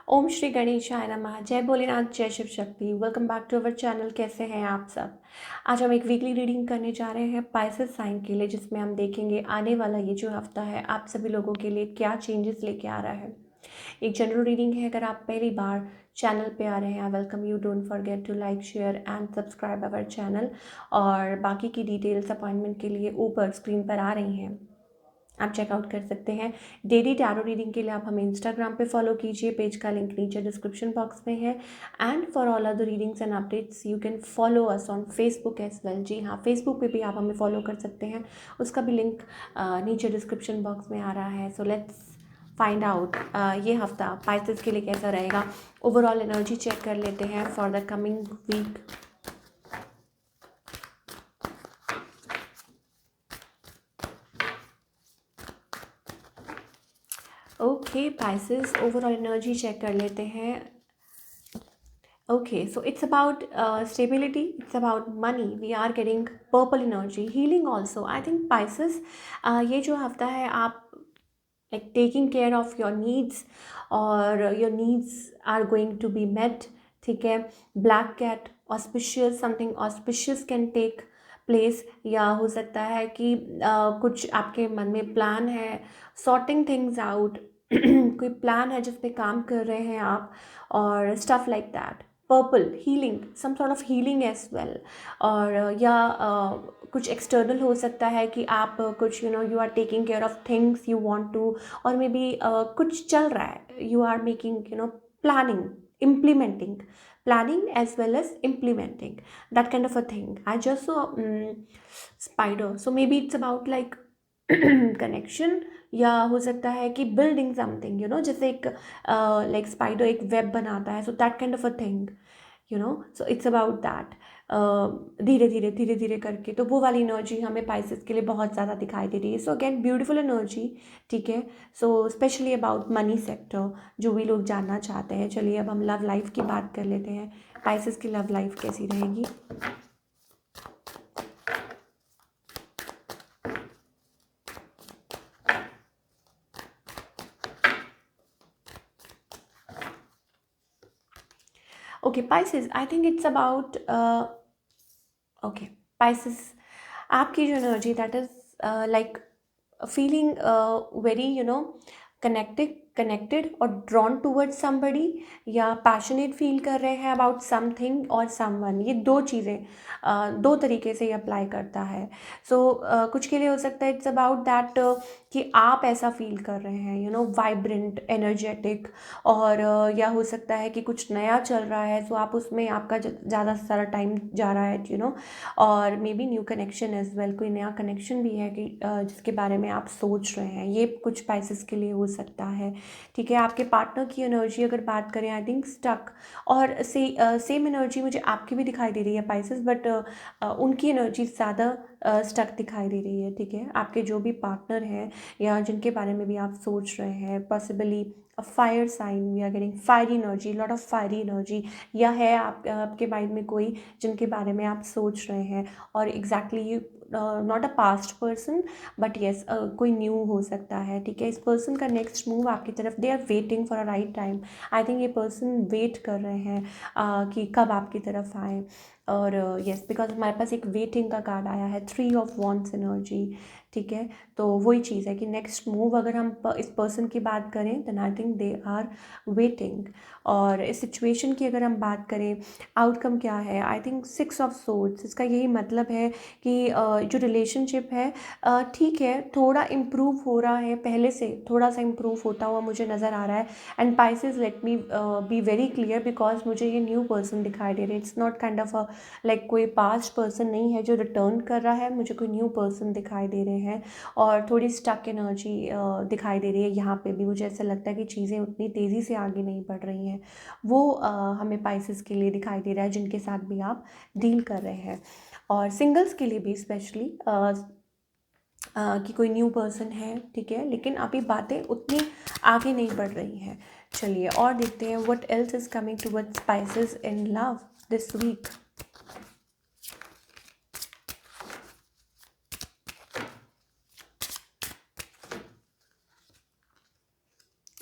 ओम श्री गणेशाय नमः। जय भोलेनाथ, जय Shiv Shakti. Welcome back to our channel. कैसे हैं आप सब? आज हम एक वीकली रीडिंग करने जा रहे हैं पाइसेस साइन के लिए, जिसमें हम देखेंगे आने वाला ये जो हफ्ता है आप सभी लोगों के लिए क्या चेंजेस लेके आ रहा है। एक जनरल रीडिंग है। अगर आप पहली बार चैनल पे आ रहे हैं, I welcome you. Don't forget to like, share and subscribe our channel. और बाकी की डिटेल्स अपॉइंटमेंट के लिए ऊपर स्क्रीन पर आ रही हैं, आप चेकआउट कर सकते हैं। डेली टैरो रीडिंग के लिए आप हमें इंस्टाग्राम पे फॉलो कीजिए। पेज का लिंक नीचे डिस्क्रिप्शन बॉक्स में है। And for all other readings and updates you can follow us on Facebook as well. जी हाँ, फेसबुक पे भी आप हमें फॉलो कर सकते हैं, उसका भी लिंक नीचे डिस्क्रिप्शन बॉक्स में आ रहा है। सो लेट्स फाइंड आउट ये हफ्ता पाइसेस के लिए कैसा रहेगा। ओवरऑल एनर्जी चेक कर लेते हैं for the coming week. Okay Pisces, overall energy check कर लेते हैं। Okay, so it's about stability, it's about money. We are getting purple energy, healing also. I think Pisces, ये जो हफ्ता है आप like taking care of your needs, और your needs are going to be met. ठीक है, black cat auspicious, something auspicious can take place, या हो सकता है कि कुछ आपके मन में प्लान है, सॉर्टिंग थिंग्स आउट कोई प्लान है जिस पे काम कर रहे हैं आप, और stuff like that. Purple healing, some sort of healing as well. और या कुछ एक्सटर्नल हो सकता है कि आप कुछ you are taking care of things you want to, और मे बी कुछ चल रहा है, you are making planning, implementing, planning as well as implementing, that kind of a thing. I just saw spider, so maybe it's about like connection, या हो सकता है कि बिल्डिंग समथिंग, जैसे एक लाइक स्पाइडर एक वेब बनाता है, so that kind of a thing, so it's about that. धीरे धीरे धीरे धीरे करके, तो वो वाली एनर्जी हमें पाइसेस के लिए बहुत ज़्यादा दिखाई दे रही है। So again beautiful energy. ठीक है, so specially about money sector जो भी लोग जानना चाहते हैं। चलिए अब हम लव लाइफ की बात कर लेते हैं। पाइसेस की लव लाइफ कैसी रहेगी? Okay Pisces, I think it's about okay Pisces, आपकी जो energy that is like feeling very connected और ड्रॉन टूवर्ड्स समबडी, या पैशनेट फील कर रहे हैं अबाउट समथिंग और समवन। ये दो चीज़ें दो तरीके से ये अप्लाई करता है। सो कुछ के लिए हो सकता है इट्स अबाउट दैट कि आप ऐसा फील कर रहे हैं, वाइब्रेंट, एनर्जेटिक, और या हो सकता है कि कुछ नया चल रहा है, सो आप उसमें आपका ज़्यादा सारा टाइम जा रहा है, और maybe new connection as well, कोई नया कनेक्शन भी है कि जिसके बारे में आप सोच रहे हैं। ये कुछ पाइसेस के लिए हो सकता है। ठीक है, आपके पार्टनर की एनर्जी अगर बात करें, आई थिंक स्टक, और सेम एनर्जी मुझे आपकी भी दिखाई दे रही है पाइसेस, बट उनकी एनर्जी ज़्यादा स्टक दिखाई दे रही है। ठीक है, आपके जो भी पार्टनर हैं या जिनके बारे में भी आप सोच रहे हैं, possibly a fire sign, we are getting fiery energy, lot of fiery energy, या है आपके माइंड में कोई जिनके बारे में आप सोच रहे हैं, और exactly not a past person, but yes कोई न्यू हो सकता है। ठीक है, इस पर्सन का नेक्स्ट मूव आपकी तरफ, they are waiting for a right time. I think ये पर्सन वेट कर रहे हैं कि कब आपकी तरफ आए। और येस, बिकॉज हमारे पास एक वेटिंग का कार्ड आया है, 3 ऑफ वॉन्ड्स एनर्जी। ठीक है, तो वही चीज़ है कि नेक्स्ट मूव अगर हम इस पर्सन की बात करें, then I think they are waiting. और इस सिचुएशन की अगर हम बात करें, आउटकम क्या है, आई थिंक 6 ऑफ सोर्ड्स। इसका यही मतलब है कि जो रिलेशनशिप है ठीक है, थोड़ा इम्प्रूव हो रहा है, पहले से थोड़ा सा इम्प्रूव होता हुआ मुझे नज़र आ रहा है। And Pisces, let me be very clear, because मुझे ये न्यू पर्सन दिखाई दे रहे हैं। It's not kind of a like कोई पास्ट पर्सन नहीं है जो रिटर्न कर रहा है, मुझे कोई न्यू पर्सन दिखाई दे रहे हैं। और थोड़ी स्टक एनर्जी दिखाई दे रही है यहाँ पे भी। मुझे ऐसा लगता है कि चीज़ें उतनी तेज़ी से आगे नहीं बढ़ रही हैं। वो हमें पाइसेस के लिए दिखाई दे रहा है, जिनके साथ भी आप डील कर रहे हैं। और सिंगल्स के लिए भी स्पेशली कि कोई न्यू पर्सन है। ठीक है, लेकिन अभी बातें उतनी आगे नहीं बढ़ रही हैं। चलिए और देखते हैं what else is coming towards Pisces in love this week.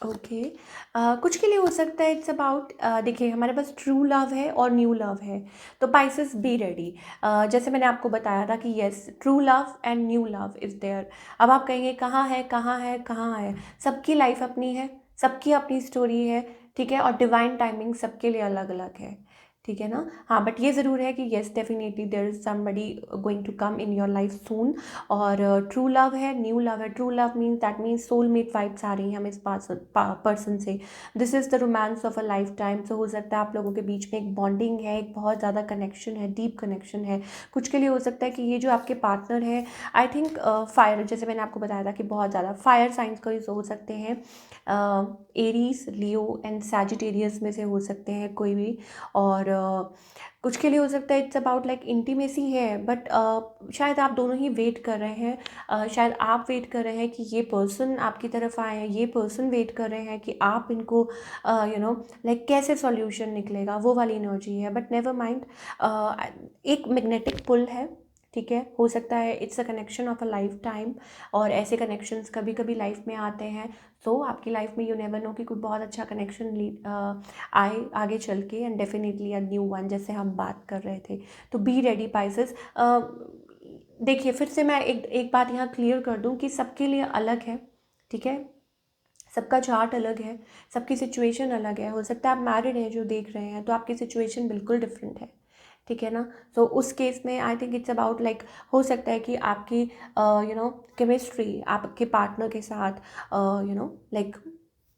Okay. कुछ के लिए हो सकता है इट्स अबाउट, देखिए हमारे पास ट्रू लव है और न्यू लव है। तो पाइसेस बी रेडी। जैसे मैंने आपको बताया था कि yes, true love and new love is there. अब आप कहेंगे कहाँ है, कहाँ है, कहाँ है? सबकी लाइफ अपनी है, सबकी अपनी स्टोरी है, ठीक है, और डिवाइन टाइमिंग सबके लिए अलग अलग है, ठीक है ना। हाँ, बट ये ज़रूर है कि yes definitely there is somebody going to come in your life soon. और ट्रू लव है, न्यू लव है। True love means that means soulmate vibes आ रही हैं हमें इस पर्सन से। This is the romance of a lifetime. So हो सकता है आप लोगों के बीच में एक बॉन्डिंग है, एक बहुत ज़्यादा कनेक्शन है, डीप कनेक्शन है। कुछ के लिए हो सकता है कि ये जो आपके पार्टनर है, आई थिंक फायर, जैसे मैंने आपको बताया था कि बहुत ज़्यादा फायर साइंस का हो सकते हैं। एरीज, लियो एंड सैजिटेरियस में से हो सकते हैं कोई भी। और कुछ के लिए हो सकता है इट्स अबाउट लाइक इंटीमेसी है, बट शायद आप दोनों ही वेट कर रहे हैं। शायद आप वेट कर रहे हैं कि ये पर्सन आपकी तरफ आए हैं, ये पर्सन वेट कर रहे हैं कि आप इनको लाइक कैसे सॉल्यूशन निकलेगा, वो वाली एनर्जी है। बट नेवर माइंड, एक मैग्नेटिक पुल है, ठीक है। हो सकता है it's a connection of a life time, और ऐसे कनेक्शंस कभी कभी लाइफ में आते हैं। तो आपकी लाइफ में यू नेवर नो कि कोई बहुत अच्छा कनेक्शन आए आगे चल के, and definitely a new one, जैसे हम बात कर रहे थे। तो बी रेडी पाइसेस। देखिए फिर से मैं एक एक बात यहाँ क्लियर कर दूँ कि सबके लिए अलग है, ठीक है। सबका चार्ट अलग है, सबकी सिचुएशन अलग है। हो सकता है आप मैरिड हैं जो देख रहे हैं, तो आपकी सिचुएशन बिल्कुल डिफरेंट है, ठीक है ना। तो उस केस में I think it's about like, हो सकता है कि आपकी केमिस्ट्री आपके पार्टनर के साथ लाइक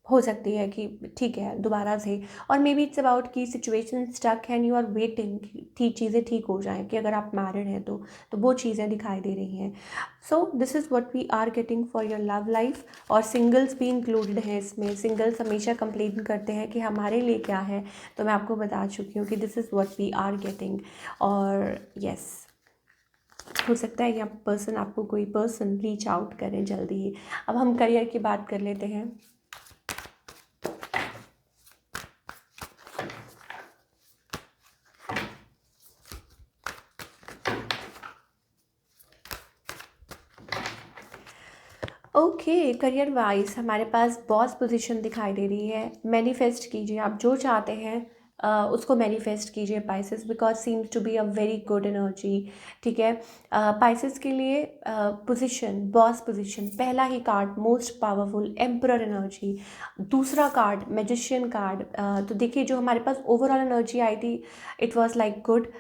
हो सकती है कि ठीक है दोबारा से। और मे बी इट्स अबाउट कि सिचुएशन स्टक है एंड यू आर वेटिंग ठीक चीज़ें ठीक हो जाएं, कि अगर आप मैरिड हैं तो वो चीज़ें दिखाई दे रही हैं। So this is what we are getting for your love life. और सिंगल्स भी इंक्लूडेड हैं इसमें। सिंगल्स हमेशा कंप्लेन करते हैं कि हमारे लिए क्या है, तो मैं आपको बता चुकी हूँ कि this is what we are getting. और यस, हो सकता है यह पर्सन, आपको कोई पर्सन रीच आउट करें जल्दी ही। अब हम करियर की बात कर लेते हैं। ओके, करियर वाइज हमारे पास बॉस पोजीशन दिखाई दे रही है। मैनिफेस्ट कीजिए, आप जो चाहते हैं उसको मैनिफेस्ट कीजिए Pisces, because seems to be a very good energy, ठीक है। पाइसेस के लिए पोजीशन, बॉस पोजीशन, पहला ही card most powerful emperor energy. दूसरा कार्ड मैजिशियन कार्ड। तो देखिए जो हमारे पास ओवरऑल एनर्जी आई थी, इट वाज लाइक गुड।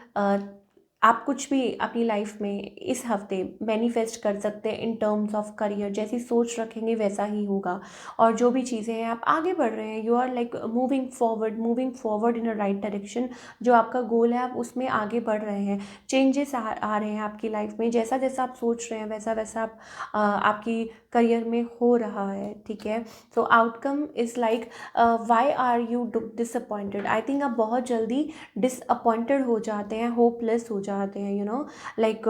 आप कुछ भी अपनी लाइफ में इस हफ्ते मैनिफेस्ट कर सकते हैं इन टर्म्स ऑफ करियर। जैसी सोच रखेंगे वैसा ही होगा। और जो भी चीज़ें हैं, आप आगे बढ़ रहे हैं, you are like moving forward in a right direction. जो आपका गोल है आप उसमें आगे बढ़ रहे हैं। चेंजेस आ रहे हैं आपकी लाइफ में, जैसा जैसा आप सोच रहे हैं वैसा वैसा आप आपकी करियर में हो रहा है, ठीक है। So outcome is like, why are you disappointed. I think आप बहुत जल्दी डिसअपॉइंटेड हो जाते हैं, होपलेस हो जाते हैं, लाइक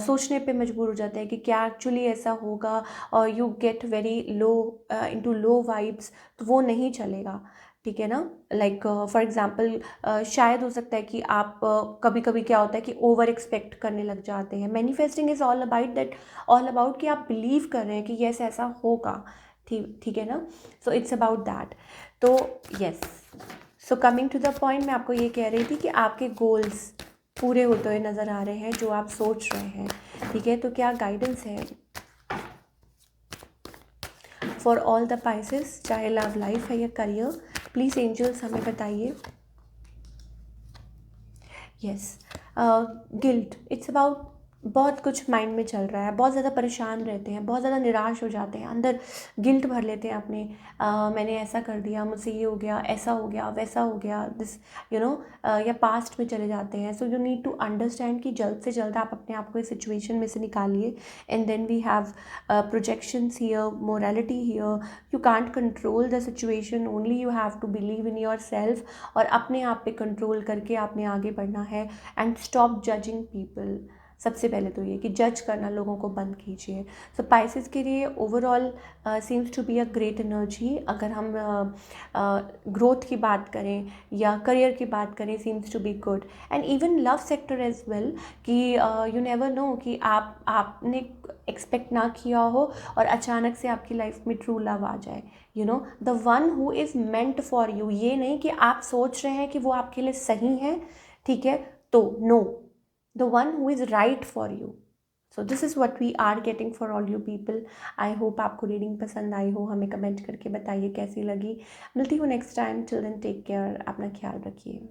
सोचने पे मजबूर हो जाते हैं कि क्या एक्चुअली ऐसा होगा, और you get very low into low vibes. तो वो नहीं चलेगा, ठीक है ना। लाइक फॉर एग्जांपल, शायद हो सकता है कि आप कभी कभी क्या होता है कि ओवर एक्सपेक्ट करने लग जाते हैं। Manifesting is all about that, all about कि आप बिलीव कर रहे हैं कि यस ऐसा होगा, ठीक ठीक है ना। So it's about that. तो yes, so coming to the point, मैं आपको ये कह रही थी कि आपके गोल्स पूरे होते हुए नज़र आ रहे हैं जो आप सोच रहे हैं, ठीक है। तो क्या गाइडेंस है फॉर ऑल द पाइसेस, चाहे लव लाइफ है या करियर? प्लीज़ एंजल्स हमें बताइए। यस, गिल्ट, इट्स अबाउट, बहुत कुछ माइंड में चल रहा है, बहुत ज़्यादा परेशान रहते हैं, बहुत ज़्यादा निराश हो जाते हैं, अंदर गिल्ट भर लेते हैं अपने। मैंने ऐसा कर दिया, मुझसे ये हो गया, ऐसा हो गया, वैसा हो गया, दिस या पास्ट में चले जाते हैं। So you need to understand कि जल्द से जल्द आप अपने आप को इस सिचुएशन में से निकालिए। And then we have projections here, morality here. You can't control the situation, only you have to believe in yourself. और अपने आप पे कंट्रोल करके आपने आगे बढ़ना है। And stop judging people. सबसे पहले तो ये कि जज करना लोगों को बंद कीजिए। सो पाइसेस के लिए overall seems to be a great energy. अगर हम ग्रोथ की बात करें या करियर की बात करें, seems to be good. And even love sector as well, कि यू नेवर नो कि आपने एक्सपेक्ट ना किया हो और अचानक से आपकी लाइफ में ट्रू लव आ जाए। You know, the one who is meant for you. ये नहीं कि आप सोच रहे हैं कि वो आपके लिए सही है, ठीक है, तो no, the one who is right for you. So this is what we are getting for all you people. I hope आपको रीडिंग पसंद आई हो। हमें कमेंट करके बताइए कैसी लगी। मिलती हूँ next time. Till then take care, अपना ख्याल रखिए।